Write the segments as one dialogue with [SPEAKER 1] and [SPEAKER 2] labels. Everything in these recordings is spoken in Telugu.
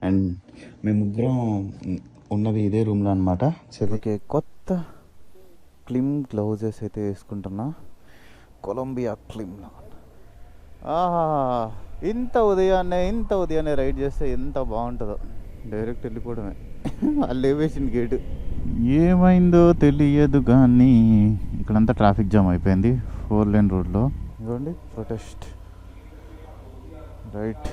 [SPEAKER 1] అండ్ మేము ముగ్గురం ఉన్నది ఇదే రూమ్లో అనమాట. ఓకే, కొత్త క్లిమ్ గ్లౌజెస్ అయితే వేసుకుంటున్నా, కొలంబియా క్లిమ్లో. ఇంత ఉదయాన్నే రైడ్ చేస్తే ఎంత బాగుంటుందో. డైరెక్ట్ వెళ్ళిపోవడమే అల్లేవేషన్ గేటు. ఏమైందో తెలియదు కానీ ఇక్కడంతా ట్రాఫిక్ జామ్ అయిపోయింది 4 లేన్ రోడ్లో. ఇదిగోండి protest. Right.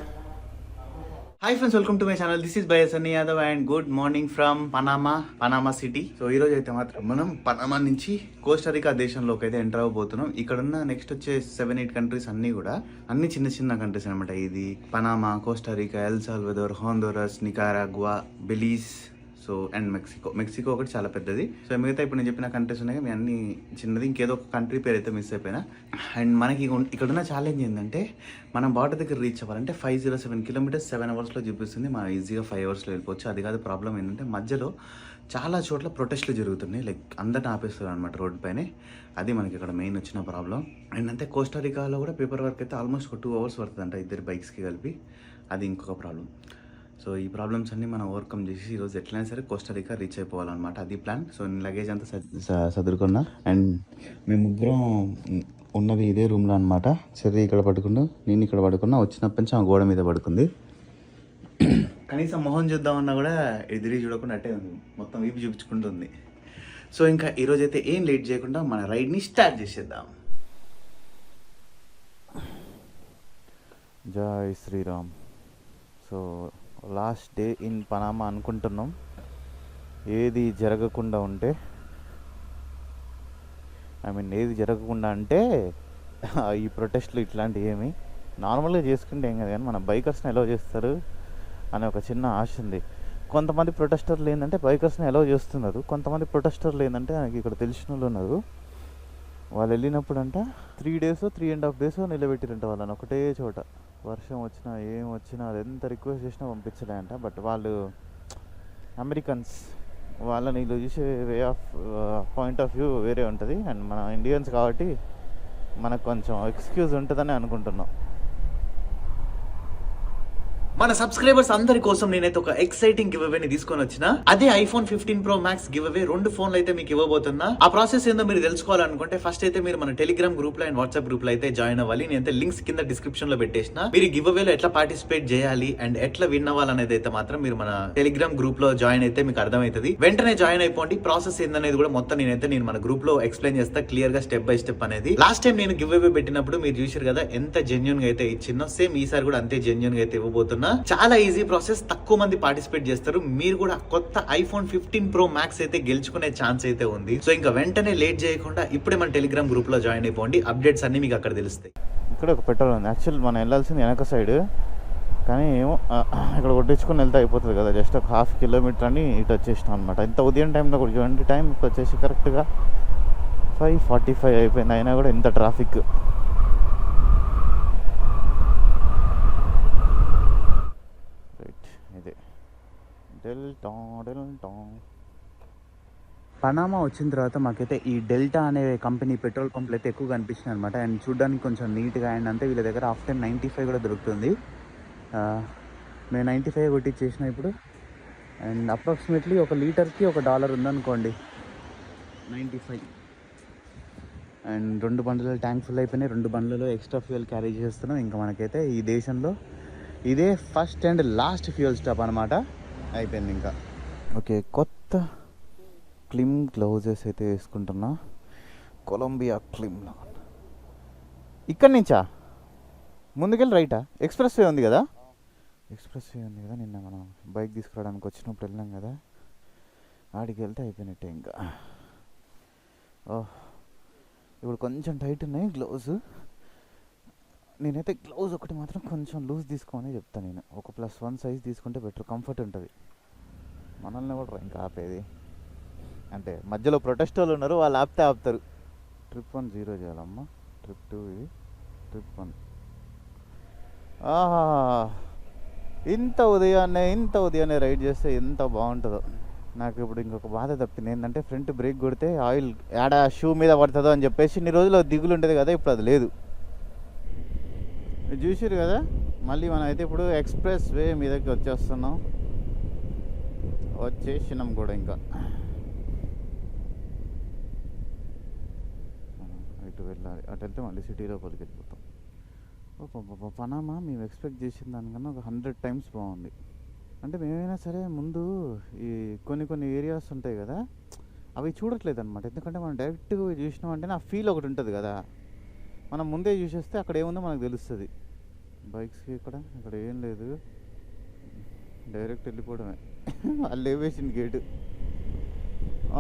[SPEAKER 1] Hi friends, welcome to my channel. This is Bayya Yadav and good morning from Panama City. So ఈ రోజు అయితే మాత్రం మనం పనామా నుంచి కోస్టారికా దేశంలోకి అయితే ఎంటర్ అవ్వబోతున్నాం. ఇక్కడ ఉన్న నెక్స్ట్ వచ్చే 7-8 కంట్రీస్ అన్ని కూడా అన్ని చిన్న చిన్న కంట్రీస్ అనమాట. ఇది Panama, Costa Rica, El Salvador, Honduras, Nicaragua, Belize, so and Mexico ఒకటి చాలా పెద్దది. సో మిగతా ఇప్పుడు నేను చెప్పిన కంట్రీస్ ఉన్నాయి, మీ అన్ని చిన్నది. ఇంకేదో ఒక కంట్రీ పేరు అయితే మిస్ అయిపోయినా. అండ్ మనకి ఇక్కడ ఉన్న ఛాలెంజ్ ఏంటంటే, మనం బార్డర్ దగ్గర రీచ్ అవ్వాలంటే 507 కిలోమీటర్స్ 7 అవర్స్లో చూపిస్తుంది. మనం ఈజీగా 5 అవర్స్లో వెళ్ళిపోవచ్చు. అది కాదు ప్రాబ్లం. ఏంటంటే మధ్యలో చాలా చోట్ల ప్రొటెస్ట్లు జరుగుతున్నాయి, లైక్ అందరిని ఆపేస్తారు అనమాట రోడ్ పైనే. అది మనకి ఇక్కడ మెయిన్ వచ్చిన ప్రాబ్లం. అండ్ అంతే కోస్టారికాలో కూడా పేపర్ వర్క్ అయితే ఆల్మోస్ట్ ఒక 2 అవర్స్ పడుతుందంట ఇద్దరు బైక్స్కి కలిపి. అది ఇంకొక ప్రాబ్లం. సో ఈ ప్రాబ్లమ్స్ అన్ని మనం ఓవర్కమ్ చేసి ఈరోజు ఎట్లయినా సరే కోస్టారికా రీచ్ అయిపోవాలన్నమాట. అది ప్లాన్. సో నేను లగేజ్ అంతా సదురుకున్నా. అండ్ మేము ముగ్గురం ఉన్నది ఇదే రూమ్లో అనమాట. సరే ఇక్కడ పడుకున్నా, నేను ఇక్కడ పడుకున్నా. వచ్చినప్పటి నుంచి ఆ గోడ మీద పడుకుంది. కనీసం మొహం చూద్దామన్నా కూడా ఎదిరి చూడకుండా అట్టే ఉంది, మొత్తం వీపు చూపించుకుంటుంది. సో ఇంకా ఈరోజైతే ఏం లేట్ చేయకుండా మన రైడ్ని స్టార్ట్ చేసేద్దాం. జై Sriram. So last day in Panama అనుకుంటున్నాం. ఏది జరగకుండా ఉంటే, ఏది జరగకుండా అంటే ఈ ప్రొటెస్ట్లు ఇట్లాంటివి ఏమి నార్మల్గా చేసుకుంటే ఏం కాదు, కానీ మన బైకర్స్ని ఎలవ్ చేస్తారు అనే ఒక చిన్న ఆశ ఉంది. కొంతమంది ప్రొటెస్టర్లు ఏంటంటే బైకర్స్ని ఎలవ్ చేస్తున్నారు, కొంతమంది ప్రొటెస్టర్లు ఏంటంటే నాకు ఇక్కడ తెలిసిన వాళ్ళు ఉన్నారు. వాళ్ళు వెళ్ళినప్పుడు అంట 3 days 3.5 days నిలబెట్టిరంట వాళ్ళని ఒకటే చోట. వర్షం వచ్చినా ఏం వచ్చినా అది ఎంత రిక్వెస్ట్ చేసినా పంపించలే అంట. బట్ వాళ్ళు అమెరికన్స్, వాళ్ళని వీళ్ళు చూసే way of point of view వేరే ఉంటుంది. అండ్ మన ఇండియన్స్ కాబట్టి మనకు కొంచెం ఎక్స్క్యూజ్ ఉంటుందని అనుకుంటున్నాం. మన సబ్స్క్రైబర్స్ అందరి కోసం నేనైతే ఒక ఎక్సైటింగ్ గివ్ అవేని తీసుకొని వచ్చిన. అదే iPhone 15 Pro Max give away. 2 ఫోన్లు అయితే మీకు ఇవ్వబోతున్నా. ఆ ప్రాసెస్ ఏందో మీరు తెలుసుకోవాలనుకుంటే ఫస్ట్ అయితే మీరు మన టెలిగ్రామ్ గ్రూప్ లో అండ్ వాట్సాప్ గ్రూప్ లో అయితే జాయిన్ అవ్వాలి. నేనైతే లింక్స్ కింద డిస్క్రిప్షన్ లో పెట్టేసిన. మీరు గివ్ అవేలో ఎట్లా పార్టిసిపేట్ చేయాలి అండ్ ఎట్లా విన్ అవ్వాలనేది అయితే మాత్రం మీరు మన టెలిగ్రామ్ గ్రూప్ లో జాయిన్ అయితే మీకు అర్థమవుతుంది. వెంటనే జాయిన్ అయిపోండి. ప్రాసెస్ ఏందనేది కూడా మొత్తం నేను మన గ్రూప్ లో ఎక్స్ప్లెయిన్ చేస్తా క్లియర్ గా స్టెప్ బై స్టెప్ అనేది. లాస్ట్ టైం నేను గివ్ అవే పెట్టినప్పుడు మీరు చూసారు కదా ఎంత జెన్యూన్ గా అయితే ఇచ్చినో, సేమ్ ఈసారి కూడా అంతే జెన్యూన్ గా అయితే ఇవ్వబోతున్నా. చాలా ఈజీ ప్రాసెస్, తక్కువ మంది పార్టిసిపేట్ చేస్తారు. మీరు కూడా కొత్త iPhone 15 Pro Max అయితే గెలుచుకునే ఛాన్స్ అయితే ఉంది. సో ఇంకా వెంటనే లేట్ చేయకుండా ఇప్పుడే మన టెలిగ్రామ్ గ్రూప్ లో జాయిన్ అయిపోండి. అప్డేట్స్ అన్ని మీకు అక్కడ తెలుస్తాయి. ఇక్కడ ఒక పెట్రోల్ ఉంది. యాక్చువల్ మనం వెళ్ళాల్సింది వెనక సైడ్, కానీ ఏమో ఇక్కడ కొట్టించుకొని వెళ్తే అయిపోతుంది కదా. జస్ట్ ఒక 1/2 kilometer అని ఇటు వచ్చేసినాం అనమాట. ఇంత ఉదయం టైంలో కూడా చూడండి, టైం వచ్చేసి కరెక్ట్గా 5:45 అయిపోయింది. అయినా కూడా ఇంత ట్రాఫిక్. పనామా వచ్చిన తర్వాత మాకైతే ఈ డెల్టా అనే కంపెనీ పెట్రోల్ పంపులు అయితే ఎక్కువ కనిపించినాయి అనమాట. అండ్ చూడడానికి కొంచెం నీట్గా. అండ్ అంతే వీళ్ళ దగ్గర ఆఫ్టర్ 95 కూడా దొరుకుతుంది. మేము 95 కొట్టించేసిన ఇప్పుడు. అండ్ అప్రాక్సిమేట్లీ 1 లీటర్కి $1 ఉందనుకోండి, 95. అండ్ 2 బండ్లలో ట్యాంక్ ఫుల్ అయిపోయినాయి. 2 బండ్లలో ఎక్స్ట్రా ఫ్యూయల్ క్యారీ చేస్తున్నాం. ఇంకా మనకైతే ఈ దేశంలో ఇదే first and last fuel stop అనమాట. అయిపోయింది ఇంకా. ఓకే, కొత్త క్లిమ్ గ్లౌజెస్ అయితే వేసుకుంటున్నా, కొలంబియా క్లిమ్లో. ఇక్కడి నుంచా ముందుకెళ్ళి రైటా? ఎక్స్ప్రెస్ వే ఉంది కదా, నిన్న మనం బైక్ తీసుకురావడానికి వచ్చినప్పుడు వెళ్ళాం కదా, ఆడికి వెళ్తే అయిపోయినట్టే ఇంకా. ఇప్పుడు కొంచెం టైట్ ఉన్నాయి గ్లౌజ్. నేనైతే గ్లౌజ్ ఒకటి మాత్రం కొంచెం లూజ్ తీసుకోమని చెప్తాను నేను. ఒక +1 సైజ్ తీసుకుంటే బెటర్, కంఫర్ట్ ఉంటుంది. మనల్ని కూడా ఇంకా ఆపేది అంటే మధ్యలో ప్రొటెస్ట్ వాళ్ళు ఉన్నారు, వాళ్ళు ఆపుతారు. ట్రిప్ 1 0 చేయాలమ్మా, ట్రిప్ 2 ఇది, ట్రిప్ 1. ఇంత ఉదయాన్నే రైడ్ చేస్తే ఎంత బాగుంటుందో. నాకు ఇప్పుడు ఇంకొక బాధ తప్పింది ఏంటంటే, ఫ్రంట్ బ్రేక్ కొడితే ఆయిల్ యాడ షూ మీద పడుతుందో అని చెప్పేసి ఇన్ని రోజులు దిగులు ఉంటుంది కదా, ఇప్పుడు అది లేదు. చూసారు కదా మళ్ళీ మనం అయితే ఇప్పుడు ఎక్స్ప్రెస్ వే మీదకి వచ్చేసినాం కూడా. ఇంకా ఇటు వెళ్ళాలి, అటు వెళ్తే మళ్ళీ సిటీ లోపలికి వెళ్ళిపోతాం. ఓ పనామా మేము ఎక్స్పెక్ట్ చేసిన దానికన్నా ఒక 100 times బాగుంది. అంటే మేమైనా సరే ముందు ఈ కొన్ని ఏరియాస్ ఉంటాయి కదా, అవి చూడట్లేదు అనమాట. ఎందుకంటే మనం డైరెక్ట్గా చూసినాం అంటే ఆ ఫీల్ ఒకటి ఉంటుంది కదా, మనం ముందే చూసేస్తే అక్కడ ఏముందో మనకు తెలుస్తుంది. బైక్స్కి ఇక్కడ ఏం లేదు, డైరెక్ట్ వెళ్ళిపోవడమే. వాళ్ళు వేసిన గేటు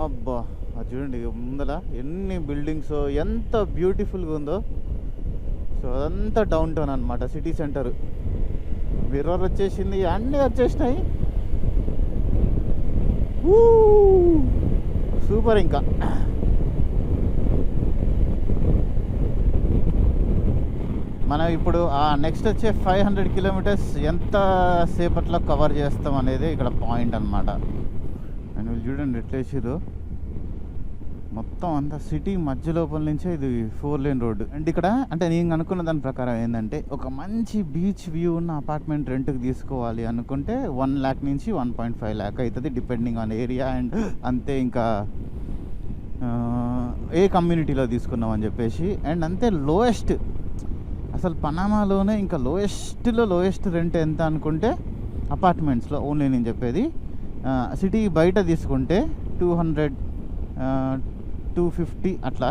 [SPEAKER 1] అబ్బా అది చూడండి ముందర ఎన్ని బిల్డింగ్స్, ఎంత బ్యూటిఫుల్గా ఉందో. సో అదంతా డౌన్ టౌన్ అనమాట, సిటీ సెంటర్. మిర్రర్ వచ్చేసింది, అన్నీ వచ్చేసినాయి. సూపర్. ఇంకా మనం ఇప్పుడు నెక్స్ట్ వచ్చే 500 kilometers ఎంత సేపట్లో కవర్ చేస్తాం అనేది ఇక్కడ పాయింట్ అనమాట. అండ్ వీళ్ళు చూడండి ఎట్లా వేసారు, మొత్తం అంతా సిటీ మధ్య లోపల నుంచే ఇది 4 lane రోడ్డు. అండ్ ఇక్కడ అంటే నేను అనుకున్న దాని ప్రకారం ఏంటంటే, ఒక మంచి బీచ్ వ్యూ ఉన్న అపార్ట్మెంట్ రెంట్కి తీసుకోవాలి అనుకుంటే 1 lakh నుంచి 1.5 lakh అవుతుంది, డిపెండింగ్ ఆన్ ఏరియా. అండ్ అంతే ఇంకా ఏ కమ్యూనిటీలో తీసుకున్నాం అని చెప్పేసి. అండ్ అంతే లోయెస్ట్, అసలు పనామాలోనే ఇంకా లోయెస్ట్ రెంట్ ఎంత అనుకుంటే అపార్ట్మెంట్స్లో ఓన్లీ నేను చెప్పేది. సిటీ బయట తీసుకుంటే 200 250 అట్లా.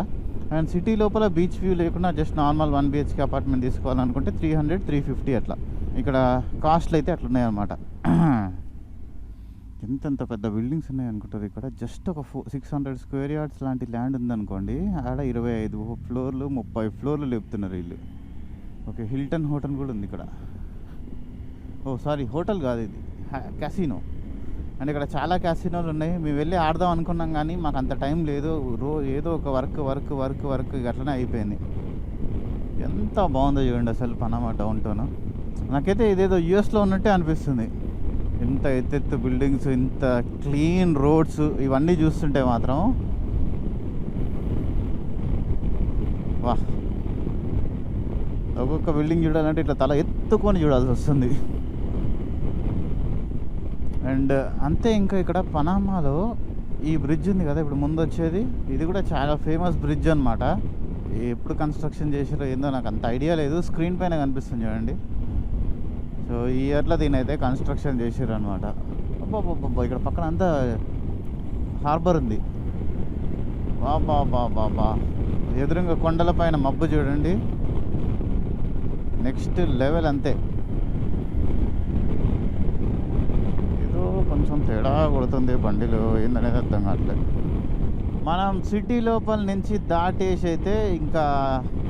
[SPEAKER 1] అండ్ సిటీ లోపల బీచ్ వ్యూ లేకుండా జస్ట్ నార్మల్ 1 BHK అపార్ట్మెంట్ తీసుకోవాలనుకుంటే 300 350 అట్లా. ఇక్కడ కాస్ట్లు అయితే అట్లా ఉన్నాయన్నమాట. ఎంతెంత పెద్ద బిల్డింగ్స్ ఉన్నాయి అనుకుంటారు. ఇక్కడ జస్ట్ ఒక 600 square yards లాంటి ల్యాండ్ ఉందనుకోండి, ఆడ 25 floorలు 30 floorలు లేపుతున్నారు వీళ్ళు. ఓకే, హిల్టన్ హోటల్ కూడా ఉంది ఇక్కడ. హోటల్ కాదు ఇది, క్యాసినో. అండ్ ఇక్కడ చాలా క్యాసినోలు ఉన్నాయి. మేము వెళ్ళి ఆడదాం అనుకున్నాం కానీ మాకు అంత టైం లేదు. ఏదో ఒక వర్క్ అట్లనే అయిపోయింది. ఎంత బాగుందో చూడండి అసలు పనామా డౌన్ టౌన్. నాకైతే ఇదేదో యూఎస్లో ఉన్నట్టే అనిపిస్తుంది. ఇంత ఎత్తెత్తు బిల్డింగ్స్, ఇంత క్లీన్ రోడ్స్, ఇవన్నీ చూస్తుంటే మాత్రం వా. ఒక్కొక్క బిల్డింగ్ చూడాలంటే ఇట్లా తల ఎత్తుకొని చూడాల్సి వస్తుంది. అండ్ అంతే. ఇంకా ఇక్కడ పనామాలో ఈ బ్రిడ్జ్ ఉంది కదా ఇప్పుడు ముందు వచ్చేది, ఇది కూడా చాలా ఫేమస్ బ్రిడ్జ్ అనమాట. ఎప్పుడు కన్స్ట్రక్షన్ చేసారో ఏందో నాకు అంత ఐడియా లేదు. స్క్రీన్ పైన కనిపిస్తుంది చూడండి. సో ఈ ఇయర్లో దీని అయితే కన్స్ట్రక్షన్ చేసారు అనమాట. అబ్బాబ్బాబ్బా, ఇక్కడ పక్కన అంతా హార్బర్ ఉంది. బాబా ఎదురుగా కొండల పైన మబ్బు చూడండి, నెక్స్ట్ లెవెల్. అంతే, ఏదో కొంచెం తేడా కొడుతుంది బండిలో, ఏందనేది అర్థం కావట్లేదు. మనం సిటీ లోపల నుంచి దాటేసి అయితే ఇంకా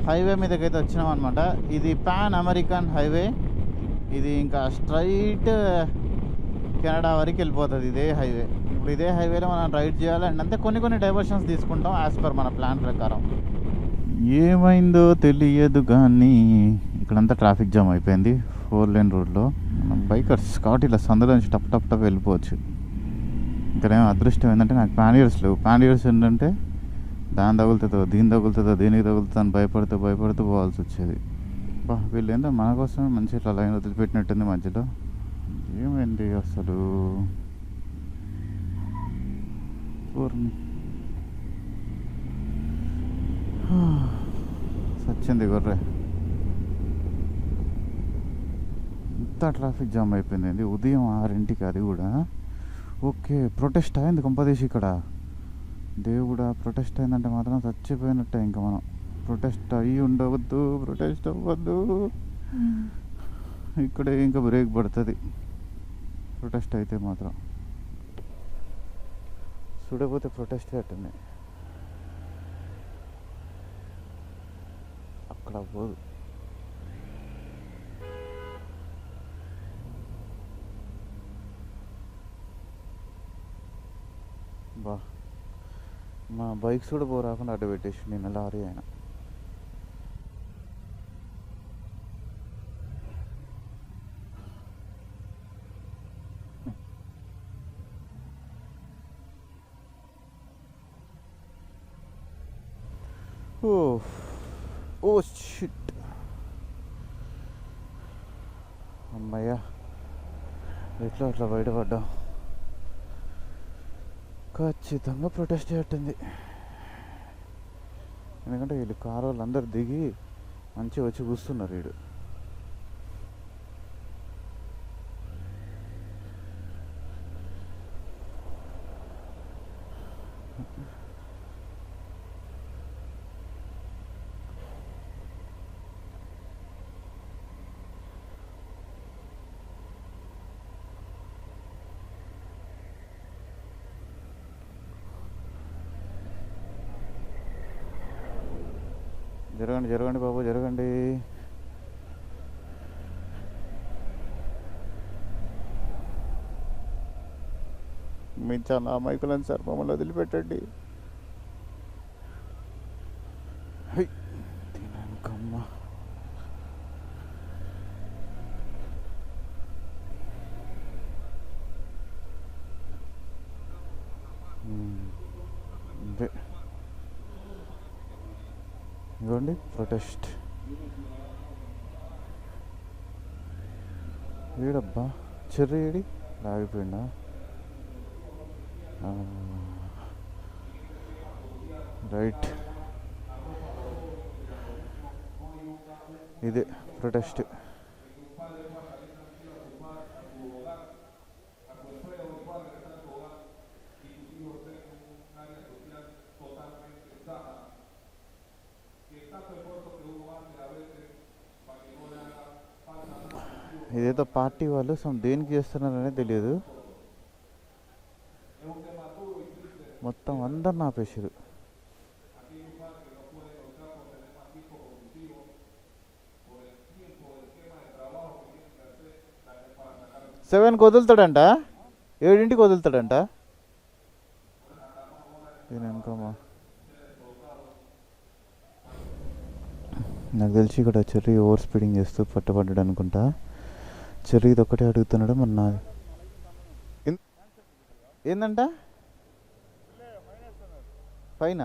[SPEAKER 1] హైవే మీదకైతే వచ్చినాం అనమాట. ఇది పాన్ అమెరికన్ హైవే. ఇది ఇంకా స్ట్రైట్ కెనడా వరకు వెళ్ళిపోతుంది ఇదే హైవే. ఇప్పుడు ఇదే హైవేలో మనం రైడ్ చేయాలి. అండ్ అంతే కొన్ని డైవర్షన్స్ తీసుకుంటాం యాజ్ పర్ మన ప్లాన్ ప్రకారం. ఏమైందో తెలియదు కానీ ఇక్కడంతా ట్రాఫిక్ జామ్ అయిపోయింది 4 lane రోడ్లో. మనం బైకర్స్ కాబట్టి ఇలా సందులో నుంచి టప్ వెళ్ళిపోవచ్చు. ఇక్కడేమో అదృష్టం ఏంటంటే నాకు ప్యానియర్స్ లేవు. ప్యానియర్స్ ఏంటంటే దాని తగులుతుందో దీనికి తగులుతుందో అని భయపడుతూ పోవాల్సి వచ్చేది. వీళ్ళు ఏంటో మన కోసమే మంచి ఇట్లా లైన్ వదిలిపెట్టినట్టుంది మధ్యలో. ఏమైంది అసలు? సచ్చింది గొర్రె. ఇంత ట్రాఫిక్ జామ్ అయిపోయింది ఉదయం 6 అది కూడా. ఓకే, ప్రొటెస్ట్ అయింది కొంపదీసి ఇక్కడ. దేవుడా, ప్రొటెస్ట్ అయిందంటే మాత్రం చచ్చిపోయినట్టే. ఇంకా మనం ప్రొటెస్ట్ అవ్వద్దు. ఇక్కడే ఇంకా బ్రేక్ పడుతుంది ప్రొటెస్ట్ అయితే మాత్రం. చూడకపోతే ప్రొటెస్ట్ అట్టుంది, అక్కడ పోదు. మా బైక్స్ కూడా పోరాకుండా అడ్డు పెట్టేసి నేను లారీ అయినా. Oh shit. అమ్మయ్యా, ఎట్లా అట్లా బయటపడ్డాం. ఖచ్చితంగా ప్రొటెస్ట్ చేయట్టుంది. ఎందుకంటే వీళ్ళు కారు వాళ్ళు అందరు దిగి మంచిగా వచ్చి కూస్తున్నారు. వీడు జరగండి జరగండి బాబు జరగండి. మీ చాలా అమాయకులను సార్, మమ్మల్ని వదిలిపెట్టండి. తినకమ్మా. అంతే, ఇవ్వండి ప్రొటెస్ట్. వీడబ్బా చెర్రీ ఏడి ఆగిపోయిందా? రైట్, ఇదే ప్రొటెస్ట్. ఇదేదో పార్టీ వాళ్ళు దేనికి చేస్తున్నారనే తెలియదు, మొత్తం అందరిని ఆపేసారు. 7కి వదులుతాడంట, 7ంటికి వదులుతాడంట. ఇంకమ్మా నాకు తెలిసి ఇక్కడ చెర్రీ ఓవర్ స్పీడింగ్ చేస్తూ పట్టబడ్డాడు అనుకుంటా. చెర్రీ ఇది ఒక్కటే అడుగుతున్నాడు మొన్న. ఏందంట పైన